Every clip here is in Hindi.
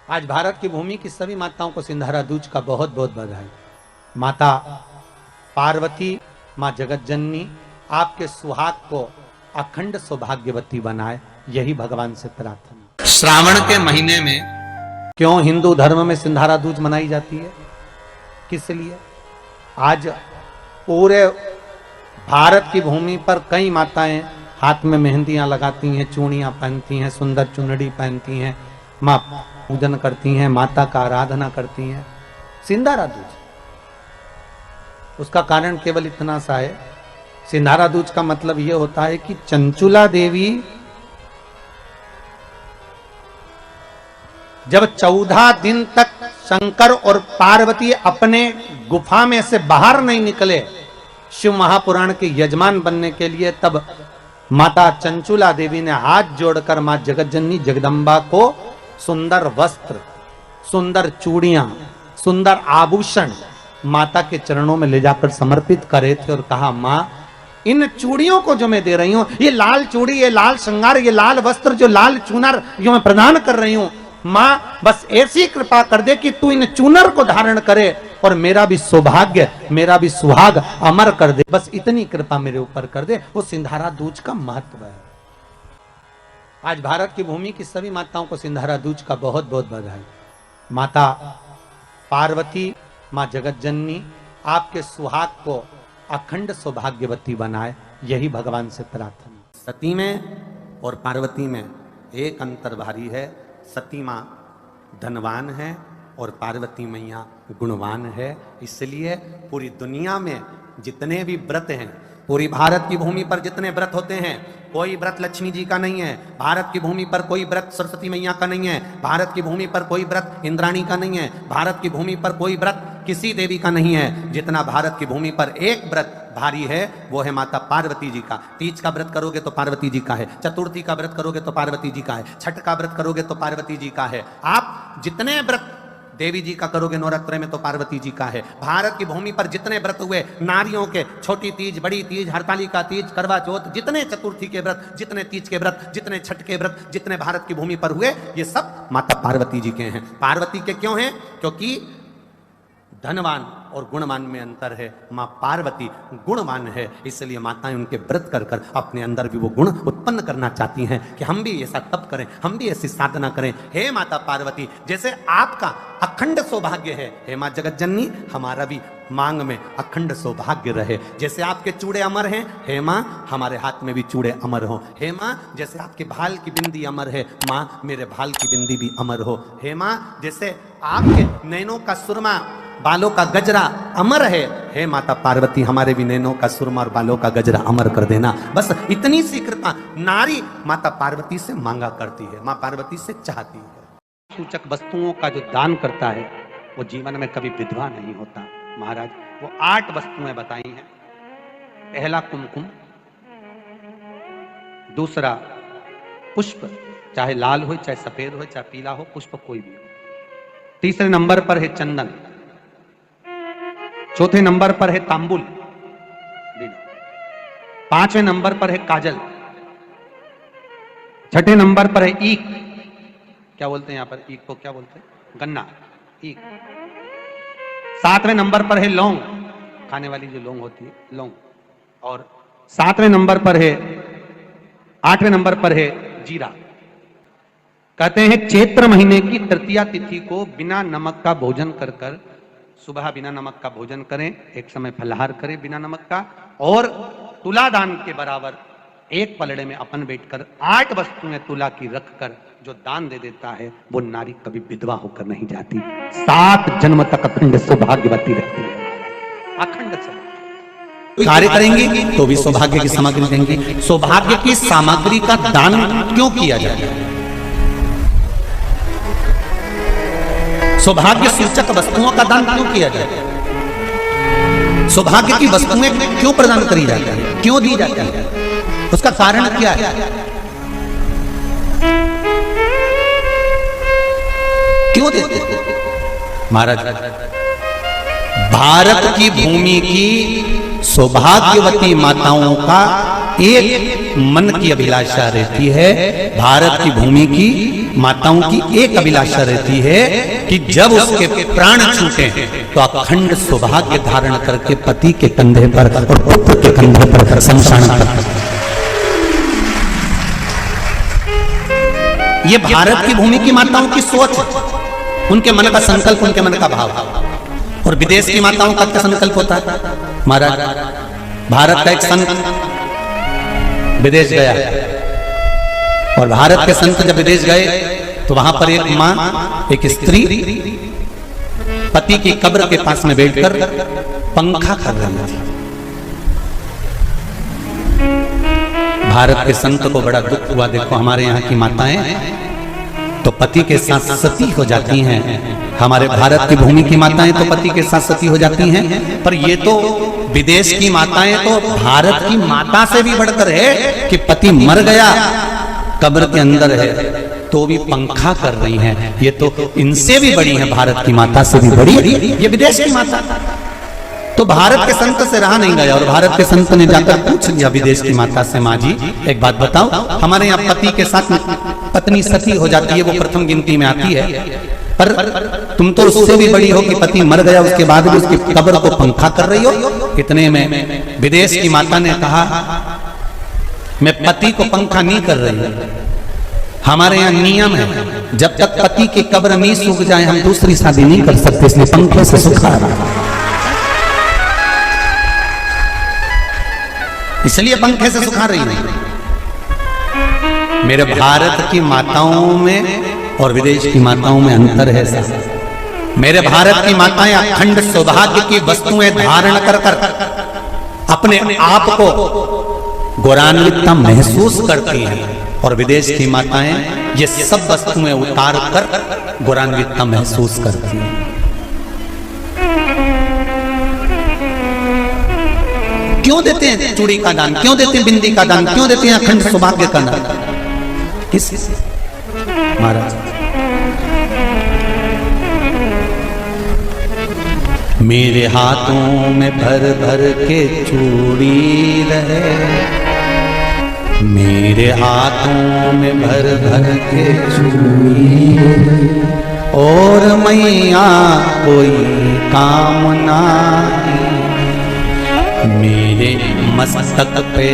आज भारत की भूमि की सभी माताओं को सिंधारा दूज का बहुत बहुत बधाई। माता पार्वती, माँ जगत जननी आपके सुहाग को अखंड सौभाग्यवती बनाए, यही भगवान से प्रार्थना। श्रावण के महीने में क्यों हिंदू धर्म में सिंधारा दूज मनाई जाती है, किस लिए? आज पूरे भारत की भूमि पर कई माताएं हाथ में मेहंदियां लगाती हैं, चूड़ियां पहनती हैं, सुंदर चुनरी पहनती हैं, माँ पूजन करती हैं, माता का आराधना करती हैं। सिंधारा दूज, उसका कारण केवल इतना सा है, सिंधारा दूज का मतलब यह होता है कि चंचुला देवी जब 14 दिन तक शंकर और पार्वती अपने गुफा में से बाहर नहीं निकले शिव महापुराण के यजमान बनने के लिए, तब माता चंचुला देवी ने हाथ जोड़कर मां जगत जननी जगदम्बा को सुंदर वस्त्र, सुंदर चूड़ियां, सुंदर आभूषण माता के चरणों में ले जाकर समर्पित करे थे और कहा, मां इन चूड़ियों को जो मैं दे रही हूं, ये लाल चूड़ी, ये लाल श्रृंगार, ये लाल वस्त्र, जो लाल चूनर जो मैं प्रदान कर रही हूं, मां बस ऐसी कृपा कर दे कि तू इन चूनर को धारण करे और मेरा भी सौभाग्य, मेरा भी सुहाग अमर कर दे, बस इतनी कृपा मेरे ऊपर कर दे। वो सिंधारा दूज का महत्व है। आज भारत की भूमि की सभी माताओं को सिंधारा दूज का बहुत बहुत बधाई। माता पार्वती, माँ जगत जननी आपके सुहाग को अखंड सौभाग्यवती बनाए, यही भगवान से प्रार्थना। सती में और पार्वती में एक अंतर भारी है। सती माँ धनवान है और पार्वती मैया गुणवान है, इसलिए पूरी दुनिया में जितने भी व्रत हैं, पूरी भारत की भूमि पर जितने व्रत होते हैं, कोई व्रत लक्ष्मी जी का नहीं है, भारत की भूमि पर कोई व्रत सरस्वती मैया का नहीं है, भारत की भूमि पर कोई व्रत इंद्राणी का नहीं है, भारत की भूमि पर कोई व्रत किसी देवी का नहीं है। जितना भारत की भूमि पर एक व्रत भारी है वो है माता पार्वती जी का। तीज का व्रत करोगे तो पार्वती जी का है, चतुर्थी का व्रत करोगे तो पार्वती जी का है, छठ का व्रत करोगे तो पार्वती जी का है। आप जितने व्रत देवी जी का करोगे नवरात्र में तो पार्वती जी का है। भारत की भूमि पर जितने व्रत हुए नारियों के, छोटी तीज, बड़ी तीज, हरतालिका तीज, करवा चौथ, जितने चतुर्थी के व्रत, जितने तीज के व्रत, जितने छठ के व्रत, जितने भारत की भूमि पर हुए, ये सब माता पार्वती जी के हैं। पार्वती के क्यों हैं? क्योंकि धनवान और गुणवान में अंतर है। माँ पार्वती गुणवान है, इसलिए माताएं उनके व्रत कर कर अपने अंदर भी वो गुण उत्पन्न करना चाहती हैं कि हम भी ऐसा तप करें, हम भी ऐसी साधना करें। हे माता पार्वती, जैसे आपका अखंड सौभाग्य है, हे माँ जगत जननी हमारा भी मांग में अखंड सौभाग्य रहे। जैसे आपके चूड़े अमर हैं, हे माँ हमारे हाथ में भी चूड़े अमर हो। हे माँ जैसे आपके भाल की बिंदी अमर है, माँ मेरे भाल की बिंदी भी अमर हो। हे माँ जैसे आपके नैनों का सुरमा, बालों का गजरा अमर है, हे माता पार्वती हमारे भी नैनों का सुरमा और बालों का गजरा अमर कर देना। बस इतनी सी कृपा नारी माता पार्वती से मांगा करती है, माँ पार्वती से चाहती है। सूचक वस्तुओं का जो दान करता है वो जीवन में कभी विधवा नहीं होता। महाराज वो 8 वस्तुएं बताई हैं। पहला कुमकुम, दूसरा पुष्प, चाहे लाल हो, चाहे सफेद हो, चाहे पीला हो, पुष्प कोई भी हो। तीसरे नंबर पर है चंदन, चौथे नंबर पर है तांबुल, पांचवें नंबर पर है काजल, छठे नंबर पर है ईख, क्या बोलते हैं यहां पर ईख को, क्या बोलते हैं, गन्ना, ईख। सातवें नंबर पर है लौंग, खाने वाली जो लौंग होती है, लौंग। और सातवें नंबर पर है, 8वें नंबर पर है जीरा। कहते हैं चैत्र महीने की तृतीया तिथि को बिना नमक का भोजन कर कर, सुबह बिना नमक का भोजन करें, एक समय फलाहार करें बिना नमक का, और तुला दान के बराबर एक पलड़े में अपन बैठकर 8 वस्तुएं तुला की रखकर जो दान दे देता है वो नारी कभी विधवा होकर नहीं जाती, 7 जन्म तक अखंड सौभाग्यवती रहती है। अखंड सौभाग्य कार्य करेंगे तो भी सौभाग्य की सामग्री देंगे। सौभाग्य की सामग्री का दान क्यों किया जाता है? सौभाग्य सूचक वस्तुओं का दान क्यों किया जाता है? सौभाग्य की वस्तुएं क्यों प्रदान करी जाती है, क्यों दी जाती है? उसका कारण क्या है? क्यों देते महाराज? भारत की भूमि की सौभाग्यवती माताओं का एक मन की अभिलाषा रहती है, भारत की भूमि की माताओं की एक अभिलाषा रहती है कि जब उसके प्राण छूटे तो अखंड सौभाग्य धारण करके पति के कंधे पर और पुत्र के कंधे पर शमशान पर। ये भारत की भूमि की माताओं की सोच, उनके मन का संकल्प, उनके मन का भाव। और विदेश की माताओं का क्या संकल्प होता है? महाराज, भारत का एक संत विदेश गया और भारत के संत जब विदेश गए तो वहां पर एक मां, एक स्त्री पति की कब्र के पास में बैठकर पंखा कर रही थी। भारत के संत को बड़ा दुख हुआ, देखो हमारे यहाँ की माताएं तो पति के साथ सती हो जाती हैं, हमारे भारत की भूमि की माताएं तो पति के साथ सती हो जाती हैं, पर ये तो विदेश की माताएं तो भारत की माता से भी बढ़कर है कि पति मर गया, कब्र के अंदर है तो भी पंखा कर रही हैं। ये तो इनसे भी बड़ी है, भारत की माता से भी बड़ी ये विदेश की माता। तो भारत के संत से रहा नहीं गया और भारत के संत ने जाकर पूछ लिया विदेश की माता से, माँ जी एक बात बताओ, हमारे यहाँ पति के साथ पत्नी सती हो जाती है, वो प्रथम गिनती में आती है, पर तुम तो उससे भी बड़ी हो कि पति मर गया उसके बाद भी उसकी कब्र को पंखा कर रही हो। इतने में विदेश की माता ने कहा, मैं पति को पंखा नहीं कर रही, हमारे यहाँ नियम है जब तक पति की कब्र नहीं सूख जाए हम दूसरी शादी नहीं कर सकते, इसलिए पंखे से सुखा रहा, इसलिए पंखे से सुखा रही है। मेरे भारत की माताओं में और विदेश की माताओं में अंतर है साहब। मेरे भारत की माताएं अखंड सौभाग्य की वस्तुएं धारण कर कर अपने आप को गौरवान्वितता महसूस करती हैं और विदेश की माताएं ये सब वस्तुएं उतार कर गौरवान्वितता महसूस करती हैं। क्यों देते हैं चूड़ी का दान, क्यों देते हैं बिंदी का दान, क्यों देते हैं अखंड सौभाग्य का दान? किस महाराज, मेरे हाथों में भर भर के चूड़ी रहे, मेरे हाथों में भर भर के चूड़ी और मैया कोई काम ना, मेरे मस्तक पे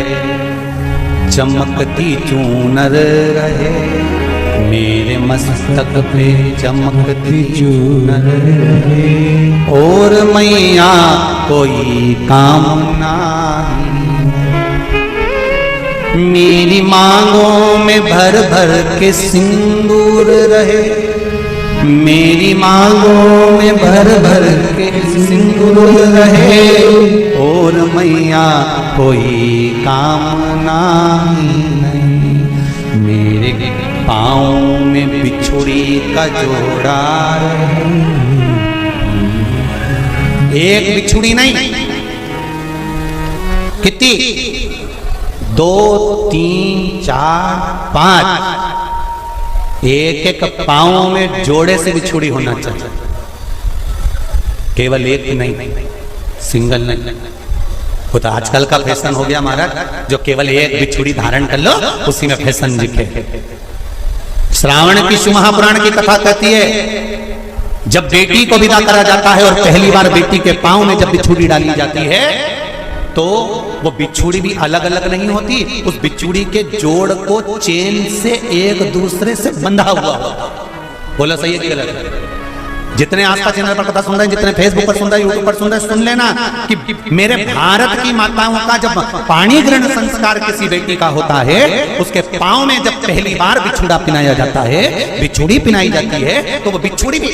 चमकती चूनर रहे, मेरे मस्तक पे चमकती चूनर रहे और मैया कोई काम नहीं, मेरी मांगों में भर भर के सिंदूर रहे, मेरी मांगों में भर भर के सिंदूर रहे और मैया कोई कामना नहीं, मेरे पाँव में बिछुड़ी का जोड़ा रहे, एक बिछुड़ी नहीं, कितनी? 2 3 4 5, एक एक पाँव में जोड़े से बिछुड़ी होना चाहिए, केवल एक नहीं, सिंगल नहीं। वो तो आजकल का फैशन हो गया महाराज, जो केवल एक बिछुड़ी धारण कर लो उसी में फैशन दिखे। श्रावण की शिव महापुराण की कथा कहती है जब बेटी को विदा करा जाता है और पहली बार बेटी के पाँव में जब बिछुड़ी डाली जाती है तो वो बिछुड़ी भी अलग अलग नहीं होती, उस बिछुड़ी के जोड़ को चेन से एक दूसरे से बंधा हुआ होता। बोला सही है कि गलत? जितने आस्था चैनल पर कथा सुन रहे हैं, जितने फेसबुक पर सुन रहे हैं, यूट्यूब पर सुन रहे हैं, सुन लेना कि मेरे भारत की माताओं का जब पाणी ग्रहण संस्कार किसी बेटी का होता है, उसके पाँव में जब पहली बार बिछुड़ा पिनाया जाता है, बिछुड़ी पिनाई जाती है, तो वो बिछुड़ी भी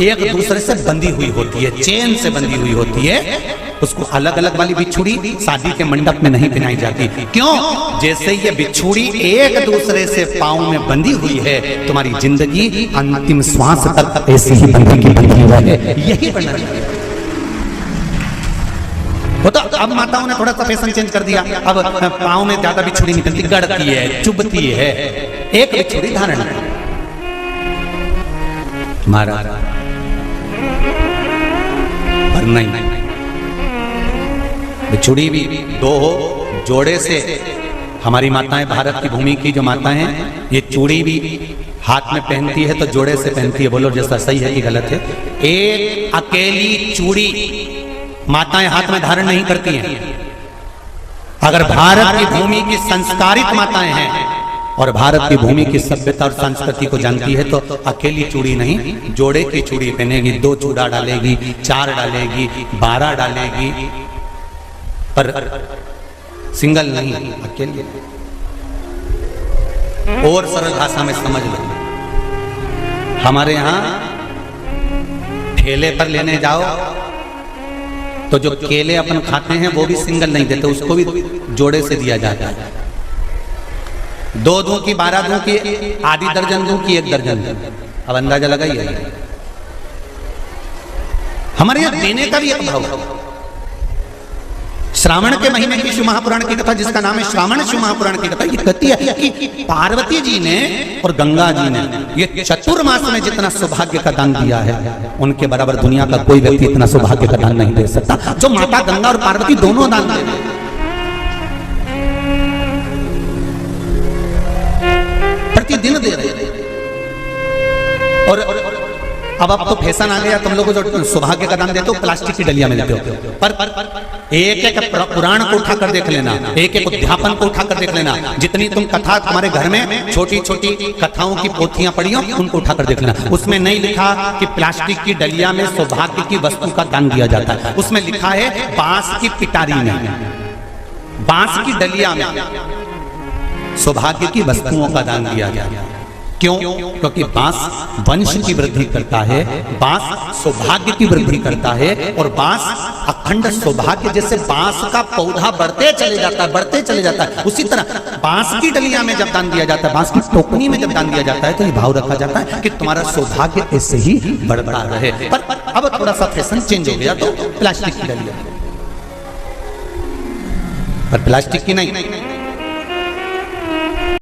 एक दूसरे से बंधी हुई होती है, चेन से बंधी हुई होती है। उसको अलग अलग वाली बिछुड़ी शादी के मंडप में नहीं पिनाई जाती। क्यों? जैसे ये बिछुड़ी एक दूसरे से पाँव में बंधी हुई है, तुम्हारी जिंदगी अंतिम श्वास तक ऐसी ही बंधी रहे, यही बनना चाहिए। वो तो अब माताओं ने थोड़ा सा फैशन चेंज कर दिया, अब पाँव में ज्यादा बिछुड़ी निकलती, गड़ती है, चुभती है, एक बिछुड़ी धारण महाराज, पर नहीं, बिछुड़ी भी 2 हो, जोड़े से हमारी माताएं, भारत की भूमि की जो माताएं हैं, ये चूड़ी भी हाथ में पहनती है तो जोड़े से पहनती है। बोलो जैसा सही है कि गलत है? एक अकेली चूड़ी माताएं हाथ में धारण नहीं करती हैं। अगर भारत की भूमि की संस्कारित माताएं हैं और भारत की भूमि की सभ्यता और संस्कृति को जानती है तो अकेली चूड़ी नहीं, जोड़े की चूड़ी पहनेगी, 2 चूड़ा डालेगी, 4 डालेगी, 12 डालेगी, पर सिंगल नहीं, अकेले। और सरल भाषा में समझ लो, हमारे यहां ठेले पर लेने जाओ तो जो केले अपन खाते हैं वो भी सिंगल नहीं देते, उसको भी जोड़े से दिया जाता है। 2 दूं की, 12 दूं की, आधी दर्जन दूं की 1 दर्जन दूं। अब अंदाजा लगाइए, हमारे यहां देने का भी एक भाव। श्रावण के महीने की शिव महापुराण की कथा, जिसका नाम है श्रावण शिव महापुराण की कथा, ये कहती है कि पार्वती जी ने और गंगा जी ने ये चतुर्मास में जितना सौभाग्य का दान दिया है, उनके बराबर दुनिया का कोई व्यक्ति इतना सौभाग्य का दान नहीं दे सकता जो माता गंगा और पार्वती दोनों दान दे रहे हैं। प्रतिदिन दे रहे हैं। और अब आपको फैशन आ गया, तुम लोगों को जो सौभाग्य का दान देते हो प्लास्टिक की डलिया में देते हो, पर एक एक पुराण को उठाकर देख लेना, एक एक अध्यापन को उठाकर देख लेना, जितनी तुम कथा तुम्हारे घर में छोटी छोटी कथाओं की पोथियां पड़ी हो उनको उठाकर देख लेना, उसमें नहीं लिखा कि प्लास्टिक की डलिया में सौभाग्य की वस्तु का दान दिया जाता है। उसमें लिखा है बांस की पिटारी में, बांस की डलिया में सौभाग्य की वस्तुओं का दान दिया जाता है। क्यों? क्योंकि बांस वंश की वृद्धि करता है, बांस सौभाग्य की वृद्धि करता है, और बांस अखंड सौभाग्य, जैसे बांस का पौधा बढ़ते चले जाता है, बढ़ते चले जाता है, उसी तरह बांस की डलिया में जब दान दिया जाता है, बांस की टोकनी में जब दान दिया जाता है तो ये भाव रखा जाता है कि तुम्हारा सौभाग्य ऐसे ही बढ़ता रहे। पर अब थोड़ा सा फैशन चेंज हो गया तो प्लास्टिक की डलिया, पर प्लास्टिक की नहीं,